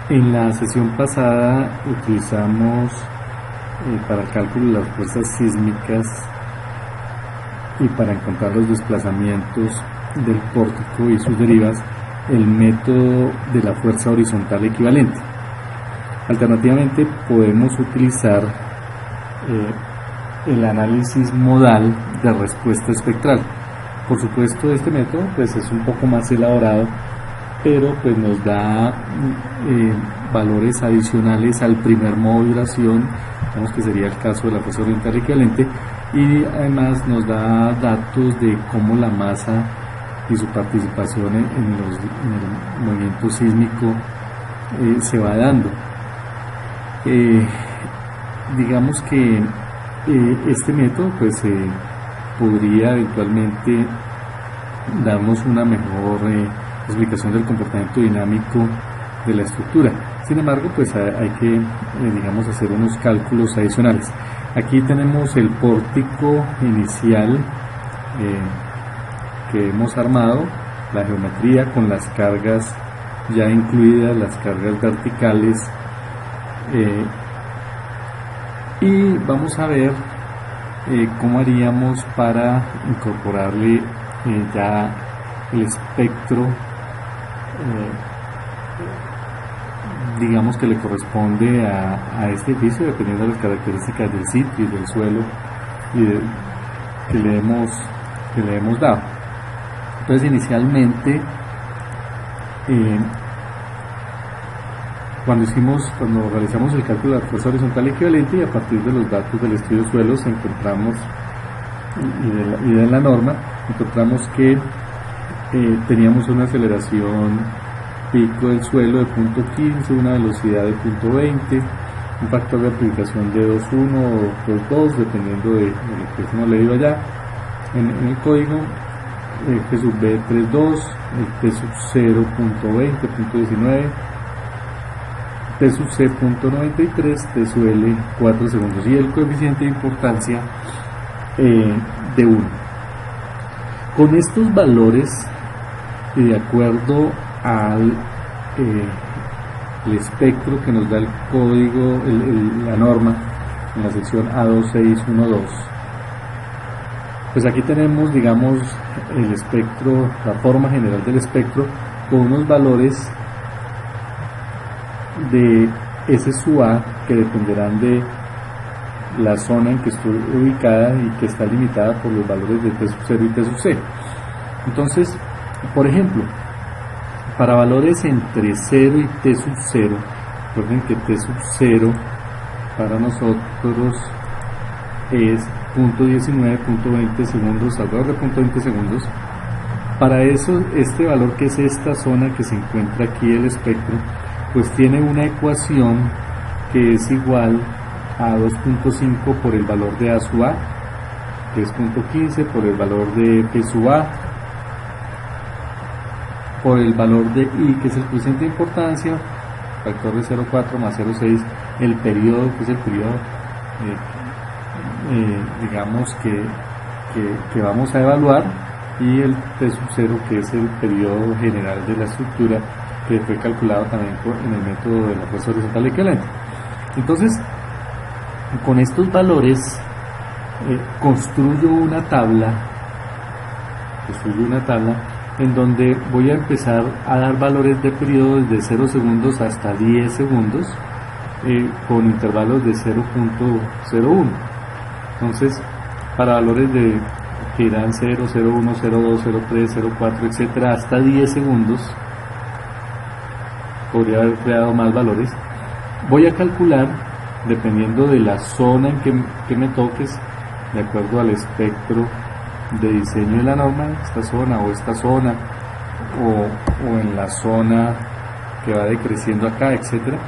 En la sesión pasada utilizamos para el cálculo de las fuerzas sísmicas y para encontrar los desplazamientos del pórtico y sus derivas el método de la fuerza horizontal equivalente. Alternativamente podemos utilizar el análisis modal de respuesta espectral. Por supuesto, este método pues es un poco más elaborado, pero pues nos da valores adicionales al primer modo de duración, digamos que sería el caso de la fuerza horizontal equivalente, y además nos da datos de cómo la masa y su participación en el movimiento sísmico se va dando. Digamos que este método pues podría eventualmente darnos una mejor explicación del comportamiento dinámico de la estructura. Sin embargo, pues hay que digamos hacer unos cálculos adicionales. Aquí tenemos el pórtico inicial que hemos armado, la geometría con las cargas ya incluidas, las cargas verticales, y vamos a ver cómo haríamos para incorporarle ya el espectro digamos que le corresponde a este edificio, dependiendo de las características del sitio y del suelo que le hemos dado. Entonces, inicialmente cuando realizamos el cálculo de la fuerza horizontal equivalente, y a partir de los datos del estudio de suelos encontramos y de la norma, encontramos que teníamos una aceleración pico del suelo de 0.15, una velocidad de 0.20, un factor de amplificación de 2.1 o 2.2, dependiendo de lo que hemos leído allá en el código, G sub B 3.2, el T sub 0.20, 0.19, T sub C 0.93, T sub L 4 segundos, y el coeficiente de importancia de 1. Con estos valores, y de acuerdo al el espectro que nos da el código, la norma en la sección A2612, pues aquí tenemos, digamos, el espectro, la forma general del espectro, con unos valores de S sub A que dependerán de la zona en que estoy ubicada y que está limitada por los valores de T sub 0 y T sub C. Entonces, por ejemplo, para valores entre 0 y T sub 0, recuerden que T sub 0 para nosotros es 0.19, 0.20 segundos, alrededor de 0.20 segundos. Para eso, este valor, que es esta zona que se encuentra aquí el espectro, pues tiene una ecuación que es igual a 2.5 por el valor de A sub A, que es 0.15, por el valor de P sub A, por el valor de I, que es el coeficiente de importancia, factor de 0.4 más 0.6, el periodo, que es el periodo digamos que vamos a evaluar, y el T sub 0, que es el periodo general de la estructura, que fue calculado también en el método de la fuerza horizontal equivalente. Entonces, con estos valores construyo una tabla en donde voy a empezar a dar valores de periodo desde 0 segundos hasta 10 segundos, con intervalos de 0.01. Entonces, para valores que irán 0, 0.1, 0.2, 0.3, 0.4, etcétera, hasta 10 segundos, podría haber creado más valores. Voy a calcular, dependiendo de la zona en que me toques, de acuerdo al espectro de diseño de la norma, esta zona o esta zona, o en la zona que va decreciendo acá, etcétera.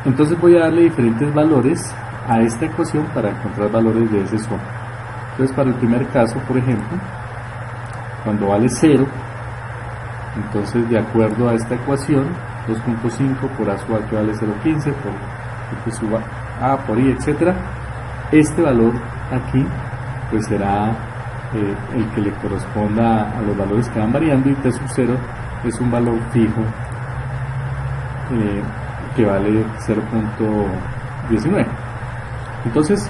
Entonces voy a darle diferentes valores a esta ecuación para encontrar valores de esa zona. Entonces, para el primer caso, por ejemplo, cuando vale 0, entonces, de acuerdo a esta ecuación, 2.5 por A sub A, que vale 0.15, por P sub A por I, etcétera, este valor aquí pues será el que le corresponda a los valores que van variando, y T sub 0 es un valor fijo que vale 0.19. Entonces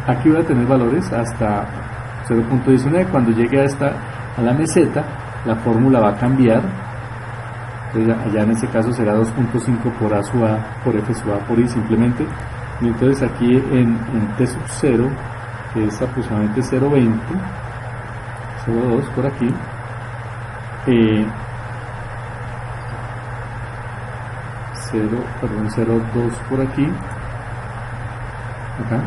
aquí voy a tener valores hasta 0.19. Cuando llegue a la meseta, la fórmula va a cambiar. Entonces allá en ese caso será 2.5 por A sub A por F sub A por I simplemente. Y entonces aquí en T sub 0, que es aproximadamente 0.20, 0.2 por aquí, 0.2 por aquí, acá.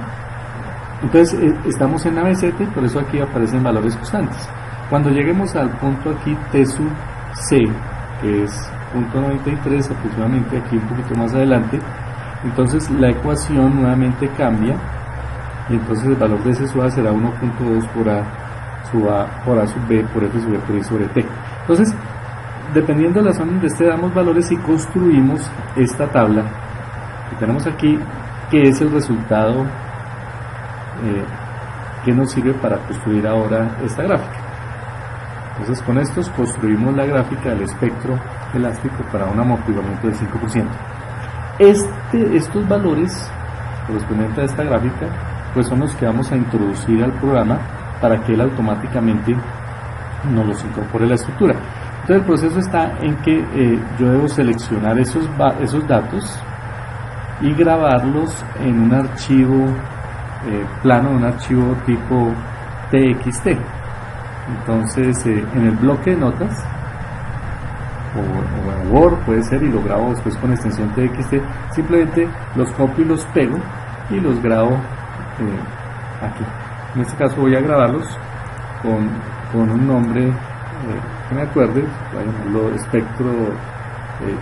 Entonces estamos en la meseta y por eso aquí aparecen valores constantes. Cuando lleguemos al punto aquí T sub C, que es 0.93 aproximadamente, aquí un poquito más adelante, entonces la ecuación nuevamente cambia y entonces el valor de S sub A será 1.2 por A sub A por A sub B por F sub B por I sobre T. Entonces, dependiendo de la zona donde esté, damos valores y construimos esta tabla que tenemos aquí, que es el resultado que nos sirve para construir ahora esta gráfica. Entonces con estos construimos la gráfica del espectro elástico para un amortiguamiento del 5%. Estos valores correspondientes a esta gráfica pues son los que vamos a introducir al programa para que él automáticamente nos los incorpore a la estructura. Entonces el proceso está en que yo debo seleccionar esos datos y grabarlos en un archivo plano, un archivo tipo TXT. Entonces en el bloque de notas o en Word puede ser, y lo grabo después con extensión TXT, simplemente los copio y los pego y los grabo aquí. En este caso voy a grabarlos con un nombre que me acuerde, voy a llamarlo espectro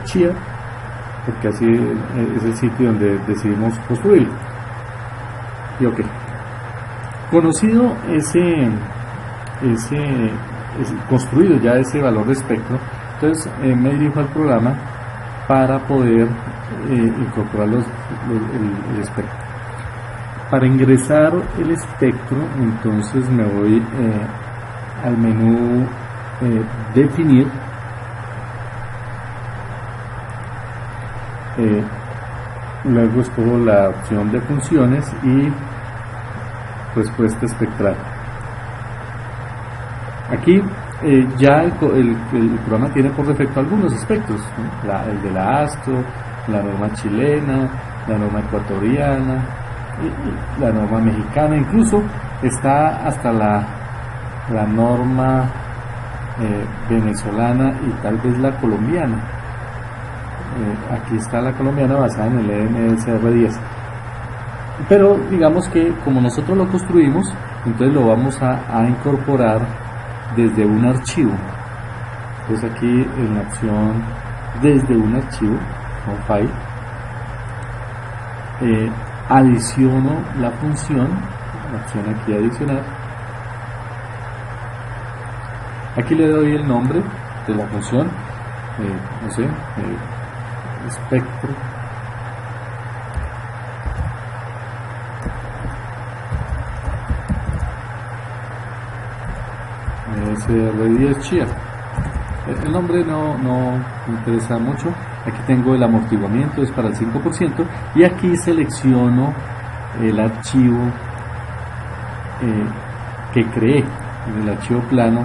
Chia, porque así es el sitio donde decidimos construirlo. Y ok, conocido ese construido ya ese valor de espectro, entonces me dirijo al programa para poder incorporar el espectro. Para ingresar el espectro, entonces me voy al menú definir, luego escojo la opción de funciones y respuesta espectral. Aquí ya el programa tiene por defecto algunos espectros, ¿no? El de la ASTO, la norma chilena, la norma ecuatoriana, y la norma mexicana, incluso está hasta la norma venezolana y tal vez la colombiana. Aquí está la colombiana basada en el EMSR10, pero digamos que como nosotros lo construimos, entonces lo vamos a incorporar desde un archivo. Entonces aquí en la opción desde un archivo o file, adiciono la función, la opción aquí adicionar. Aquí le doy el nombre de la función, no sé, espectro SR10 Chia. El nombre no me interesa mucho. Aquí tengo el amortiguamiento, es para el 5%, y aquí selecciono el archivo que creé, el archivo plano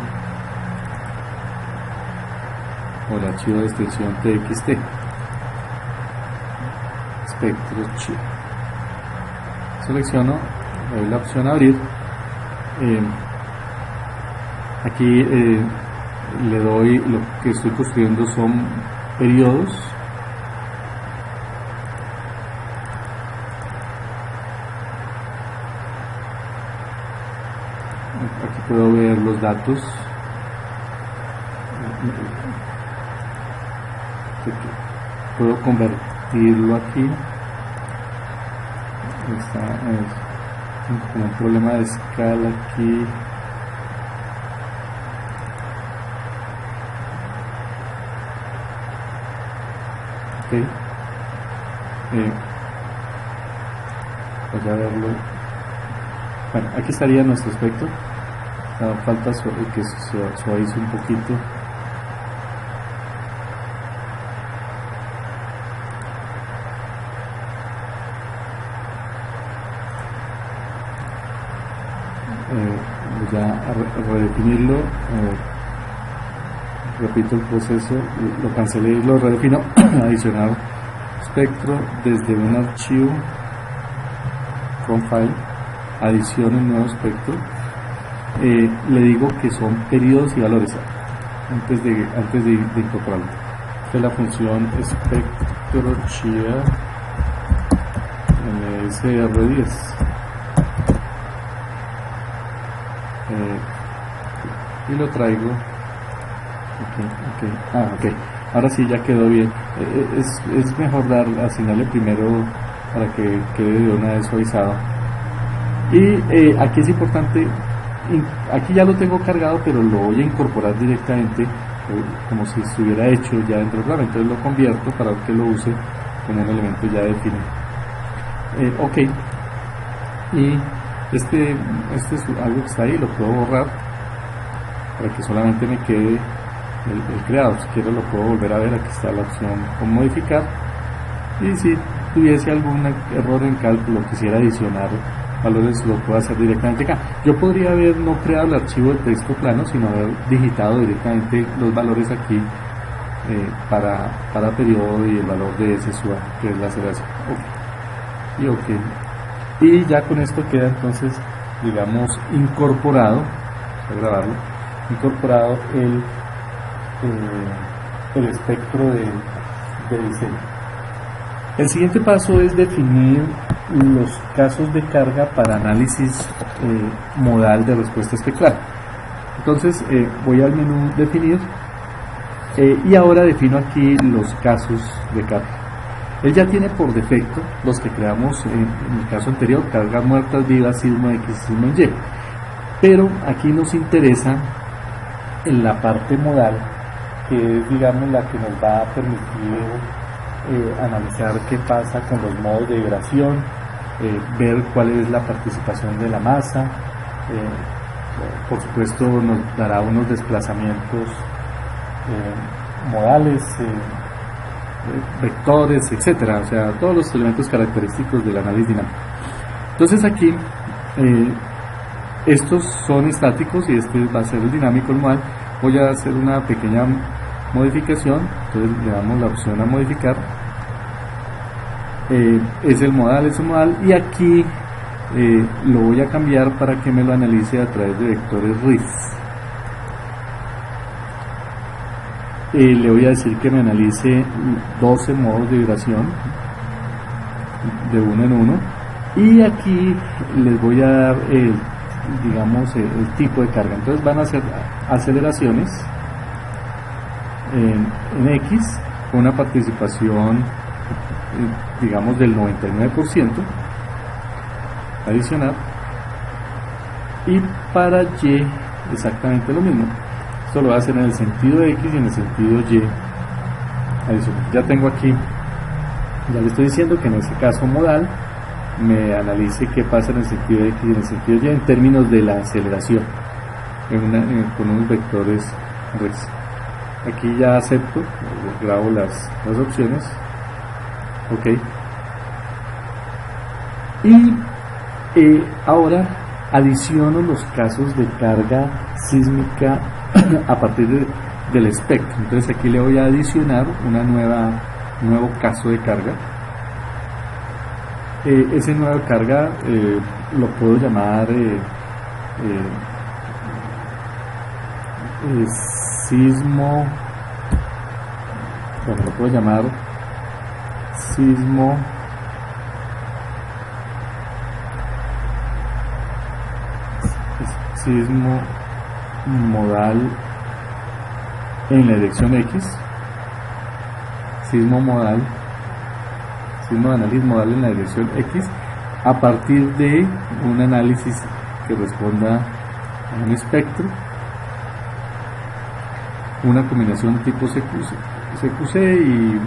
o el archivo de extensión TXT, espectro Chia. Selecciono, le doy la opción abrir. Aquí le doy, lo que estoy construyendo son periodos. Aquí puedo ver los datos. Puedo convertirlo aquí. Está como un problema de escala aquí. Okay. Voy a verlo. Bueno, aquí estaría nuestro espectro. Falta que suavice un poquito. voy a redefinirlo. Repito el proceso, lo cancelé y lo redefino. Adicionar espectro desde un archivo from file, adiciono un nuevo espectro. Le digo que son periodos y valores antes de incorporarlo. Esta es la función SpectroChear MSR10. Y lo traigo. Ok. Ahora sí ya quedó bien. Es mejor asignarle primero para que quede de una vez suavizado. Y aquí es importante, aquí ya lo tengo cargado, pero lo voy a incorporar directamente como si estuviera hecho ya dentro del programa. Entonces lo convierto para que lo use como un elemento ya definido. Ok. Y este es algo que está ahí, lo puedo borrar para que solamente me quede el creado. Si quiero lo puedo volver a ver. Aquí está la opción con modificar, y si tuviese algún error en cálculo, quisiera adicionar valores, lo puedo hacer directamente acá. Yo podría haber no creado el archivo de texto plano, sino haber digitado directamente los valores aquí para periodo y el valor de SSUA, que es la aceleración. Y ya con esto queda entonces, digamos, incorporado, voy a grabarlo, incorporado el espectro de diseño. El siguiente paso es definir los casos de carga para análisis modal de respuesta espectral. Entonces voy al menú definir y ahora defino aquí los casos de carga. Él ya tiene por defecto los que creamos en el caso anterior: cargas muertas, vivas, sismo X, sismo Y. Pero aquí nos interesa en la parte modal, que es, digamos, la que nos va a permitir analizar qué pasa con los modos de vibración, ver cuál es la participación de la masa. Por supuesto nos dará unos desplazamientos modales, vectores, etcétera, o sea, todos los elementos característicos del análisis dinámico. Entonces aquí estos son estáticos y este va a ser el dinámico, el modal. Voy a hacer una pequeña modificación, entonces le damos la opción a modificar. Es el modal, y aquí lo voy a cambiar para que me lo analice a través de vectores RIF. Le voy a decir que me analice 12 modos de vibración de uno en uno, y aquí les voy a dar digamos el tipo de carga. Entonces van a ser aceleraciones en X con una participación digamos del 99%, adicionar, y para Y exactamente lo mismo. Esto lo voy a hacer en el sentido X y en el sentido Y adicional. Ya tengo aquí, ya le estoy diciendo que en ese caso modal me analice qué pasa en el sentido X y en el sentido Y en términos de la aceleración con unos vectores RIS. Aquí ya acepto, grabo las opciones. Ok. Y ahora adiciono los casos de carga sísmica a partir del espectro. Entonces aquí le voy a adicionar nuevo caso de carga. Ese nuevo carga lo puedo llamar sismo, bueno, lo puedo llamar sismo modal en la dirección X, sismo de análisis modal en la dirección X, a partir de un análisis que responda a un espectro, una combinación tipo CQC y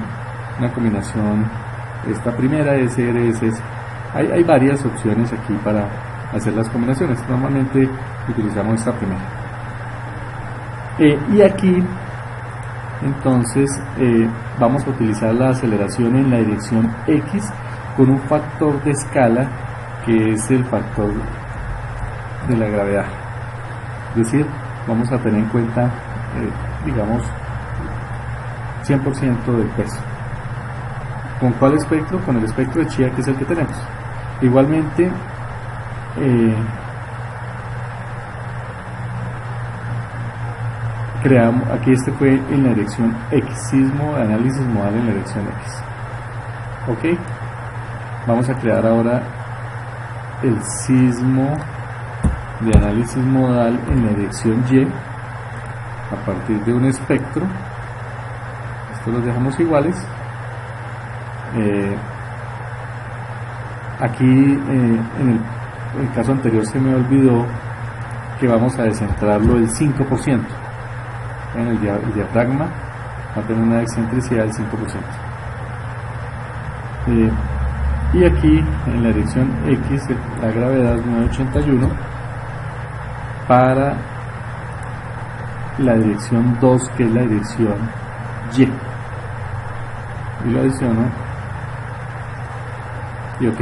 una combinación, esta primera SRSS. Hay varias opciones aquí para hacer las combinaciones. Normalmente utilizamos esta primera. Y aquí entonces vamos a utilizar la aceleración en la dirección X con un factor de escala que es el factor de la gravedad. Es decir, vamos a tener en cuenta, digamos, 100% del peso. ¿Con cuál espectro? Con el espectro de Chia, que es el que tenemos. Igualmente, creamos, aquí este fue en la dirección X, sismo de análisis modal en la dirección X. Ok, vamos a crear ahora el sismo de análisis modal en la dirección Y a partir de un espectro. Estos los dejamos iguales. Aquí en el caso anterior se me olvidó que vamos a descentrarlo el 5%. En el diafragma va a tener una excentricidad del 5%. Y aquí en la dirección X la gravedad es 981. Para la dirección 2, que es la dirección Y. Y lo adiciono. Y ok,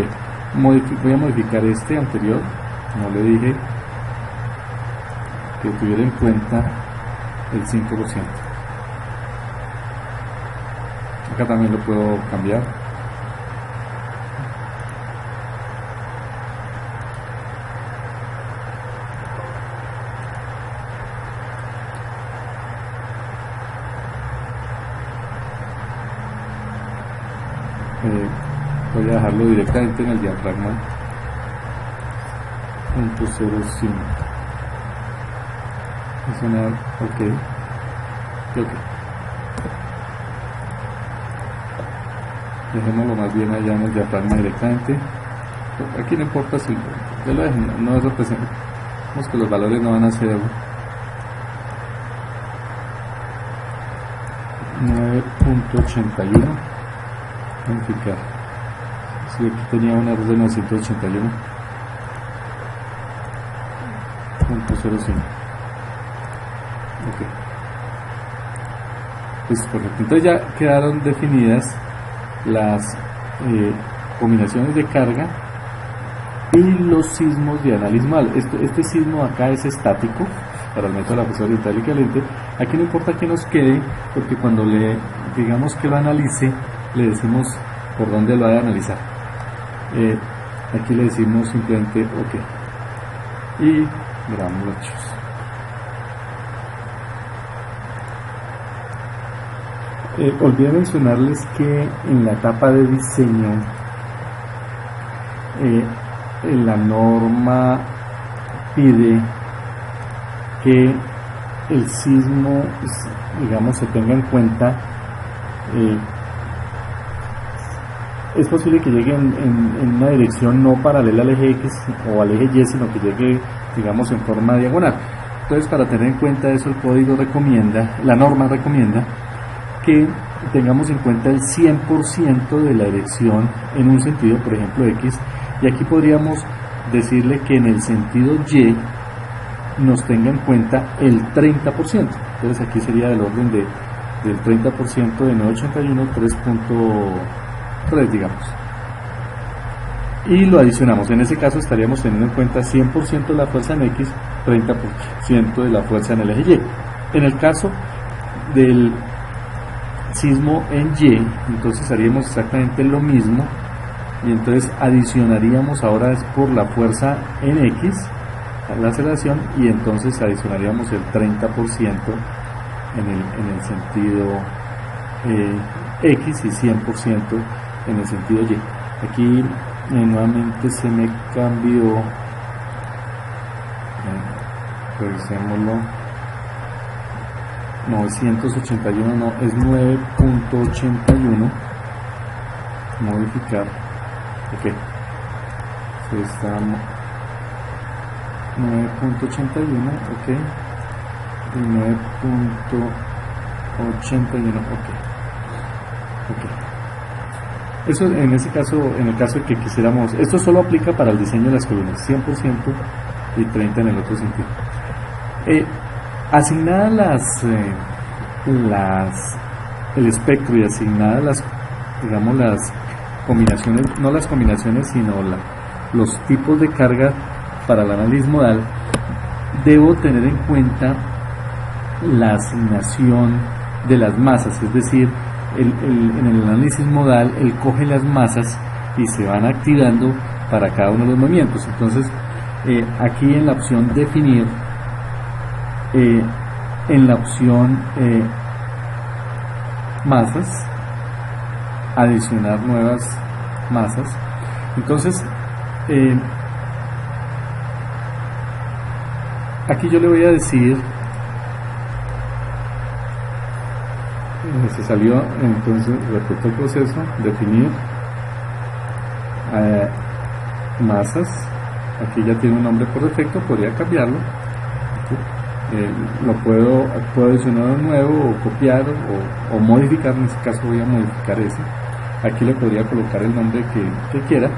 voy a modificar este anterior. No le dije que tuviera en cuenta el 5%. Acá también lo puedo cambiar. Voy a dejarlo directamente en el diafragma 0.05. Es una ok. Dejémoslo más bien allá en el diafragma directamente. Aquí no importa si ya lo dejen, no es representante. Vemos que los valores no van a ser 9.81. Verificar si aquí tenía un error de 981.05. Ok, pues correcto. Entonces ya quedaron definidas las combinaciones de carga y los sismos de análisis modal. Este sismo acá es estático para el método de la fuerza horizontal y caliente. Aquí no importa que nos quede, porque cuando le digamos que lo analice, le decimos por dónde lo va a analizar. Aquí le decimos simplemente ok y grabamos los hechos. Olvidé mencionarles que en la etapa de diseño la norma pide que el sismo, digamos, se tenga en cuenta. Es posible que llegue en una dirección no paralela al eje X o al eje Y, sino que llegue, digamos, en forma diagonal. Entonces, para tener en cuenta eso, el código recomienda, la norma recomienda que tengamos en cuenta el 100% de la dirección en un sentido, por ejemplo X, y aquí podríamos decirle que en el sentido Y nos tenga en cuenta el 30%. Entonces aquí sería del orden del 30% de 981, 3.3, digamos, y lo adicionamos. En ese caso estaríamos teniendo en cuenta 100% de la fuerza en X, 30% de la fuerza en el eje Y. En el caso del sismo en Y, entonces haríamos exactamente lo mismo, y entonces adicionaríamos ahora es por la fuerza en X, la aceleración, y entonces adicionaríamos el 30% en el sentido X y 100% en el sentido Y. Aquí nuevamente se me cambió, revisémoslo. 981 no, es 9.81. Modificar. Ok. Está 9.81. Ok. Y 9.81. Ok. Eso en ese caso, en el caso de que quisiéramos, esto solo aplica para el diseño de las columnas, 100% y 30% en el otro sentido. Asignadas el espectro y asignadas las, digamos, las combinaciones, no las combinaciones, sino los tipos de carga para el análisis modal, debo tener en cuenta la asignación de las masas, es decir, en el análisis modal él coge las masas y se van activando para cada uno de los movimientos. Entonces aquí en la opción definir, en la opción masas, adicionar nuevas masas, entonces aquí yo le voy a decir, se salió, entonces repito el proceso, definir masas, aquí ya tiene un nombre por defecto, podría cambiarlo, lo puedo adicionar de nuevo o copiar o modificar, en este caso voy a modificar ese, aquí le podría colocar el nombre que quiera,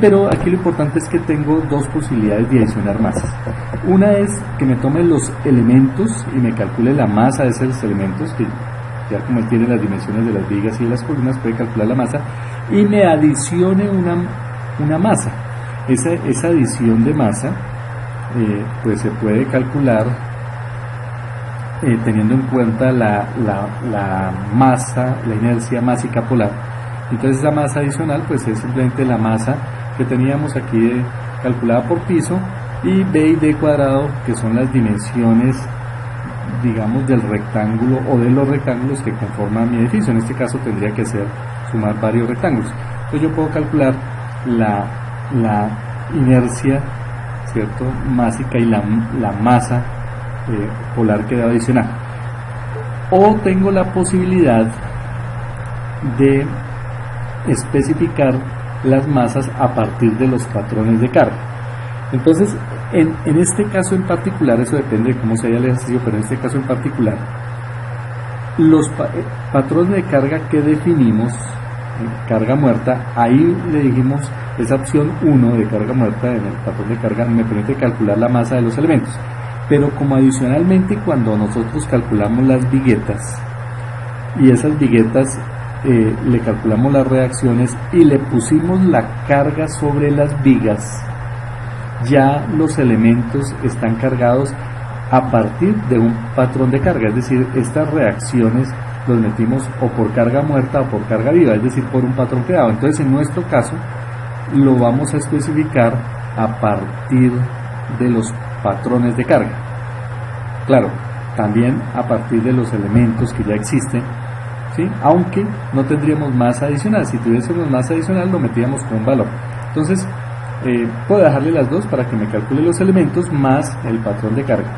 pero aquí lo importante es que tengo dos posibilidades de adicionar masas. Una es que me tome los elementos y me calcule la masa de esos elementos, que ya como él tiene las dimensiones de las vigas y de las columnas puede calcular la masa, y me adicione una masa. Esa adición de masa pues se puede calcular teniendo en cuenta la masa, la inercia másica polar. Entonces esa masa adicional pues es simplemente la masa que teníamos aquí calculada por piso, y b y d cuadrado, que son las dimensiones, digamos, del rectángulo o de los rectángulos que conforman mi edificio. En este caso tendría que ser sumar varios rectángulos. Entonces yo puedo calcular la inercia, ¿cierto?, másica y la masa polar que debo adicionar. O tengo la posibilidad de especificar las masas a partir de los patrones de carga. Entonces en este caso en particular, eso depende de cómo se haya el ejercicio, pero en este caso en particular, los patrones de carga que definimos, carga muerta, ahí le dijimos esa opción 1 de carga muerta en el patrón de carga me permite calcular la masa de los elementos, pero como adicionalmente cuando nosotros calculamos las viguetas y esas viguetas le calculamos las reacciones y le pusimos la carga sobre las vigas, ya los elementos están cargados a partir de un patrón de carga, es decir, estas reacciones los metimos o por carga muerta o por carga viva, es decir, por un patrón creado. Entonces en nuestro caso lo vamos a especificar a partir de los patrones de carga, claro, también a partir de los elementos que ya existen, ¿sí? Aunque no tendríamos masa adicional. Si tuviésemos masa adicional lo metíamos con un valor. Entonces puedo dejarle las dos para que me calcule los elementos más el patrón de carga.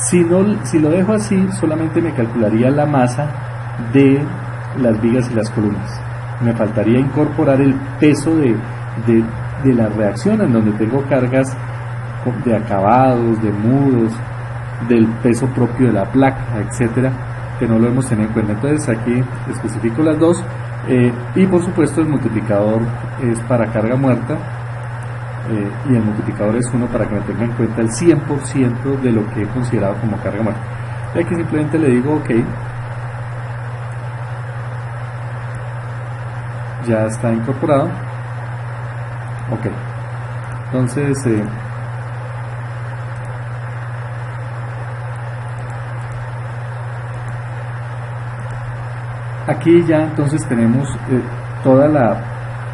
Si lo dejo así, solamente me calcularía la masa de las vigas y las columnas. Me faltaría incorporar el peso de la reacción, en donde tengo cargas de acabados, de muros, del peso propio de la placa, etcétera, que no lo hemos tenido en cuenta. Entonces aquí especifico las dos, y por supuesto el multiplicador es para carga muerta, y el multiplicador es 1 para que me tenga en cuenta el 100% de lo que he considerado como carga muerta. Y aquí simplemente le digo OK, ya está incorporado. OK, entonces aquí ya entonces tenemos toda la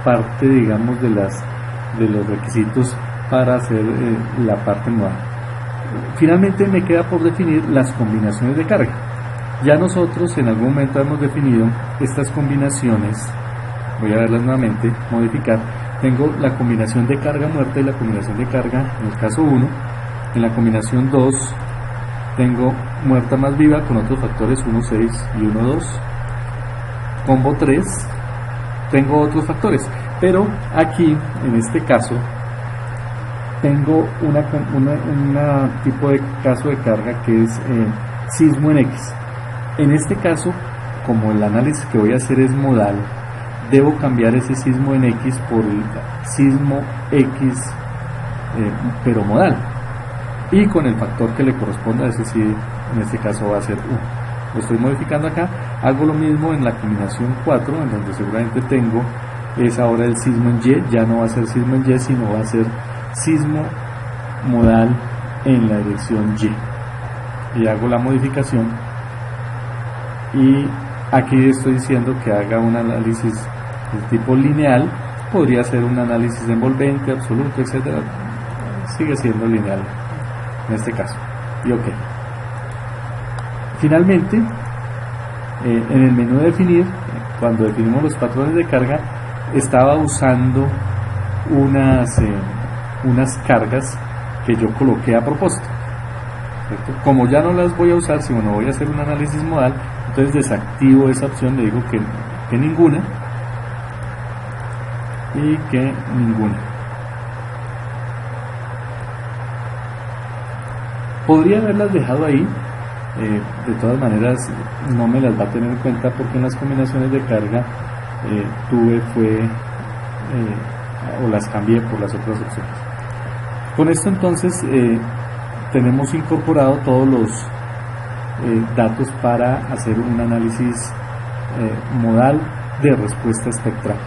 parte, digamos, de los requisitos para hacer la parte modal. Finalmente me queda por definir las combinaciones de carga. Ya nosotros en algún momento hemos definido estas combinaciones. Voy a verlas nuevamente, modificar. Tengo la combinación de carga muerta y la combinación de carga en el caso 1. En la combinación 2 tengo muerta más viva con otros factores 1, 6 y 1, 2. Combo 3 tengo otros factores, pero aquí en este caso tengo una tipo de caso de carga que es sismo en X. En este caso, como el análisis que voy a hacer es modal, debo cambiar ese sismo en X por el sismo X pero modal, y con el factor que le corresponda, ese sí, en este caso va a ser 1. Lo estoy modificando acá. Hago lo mismo en la combinación 4, en donde seguramente tengo es ahora el sismo en Y. Ya no va a ser sismo en Y, sino va a ser sismo modal en la dirección y hago la modificación, y aquí estoy diciendo que haga un análisis de tipo lineal. Podría ser un análisis envolvente, absoluto, etcétera. Sigue siendo lineal en este caso, y ok. Finalmente, en el menú de definir, cuando definimos los patrones de carga, estaba usando unas cargas que yo coloqué a propósito, ¿cierto? Como ya no las voy a usar, sino voy a hacer un análisis modal, entonces desactivo esa opción, le digo que ninguna, y que ninguna. Podría haberlas dejado ahí, de todas maneras no me las va a tener en cuenta, porque en las combinaciones de carga o las cambié por las otras opciones. Con esto entonces tenemos incorporado todos los datos para hacer un análisis modal de respuesta espectral.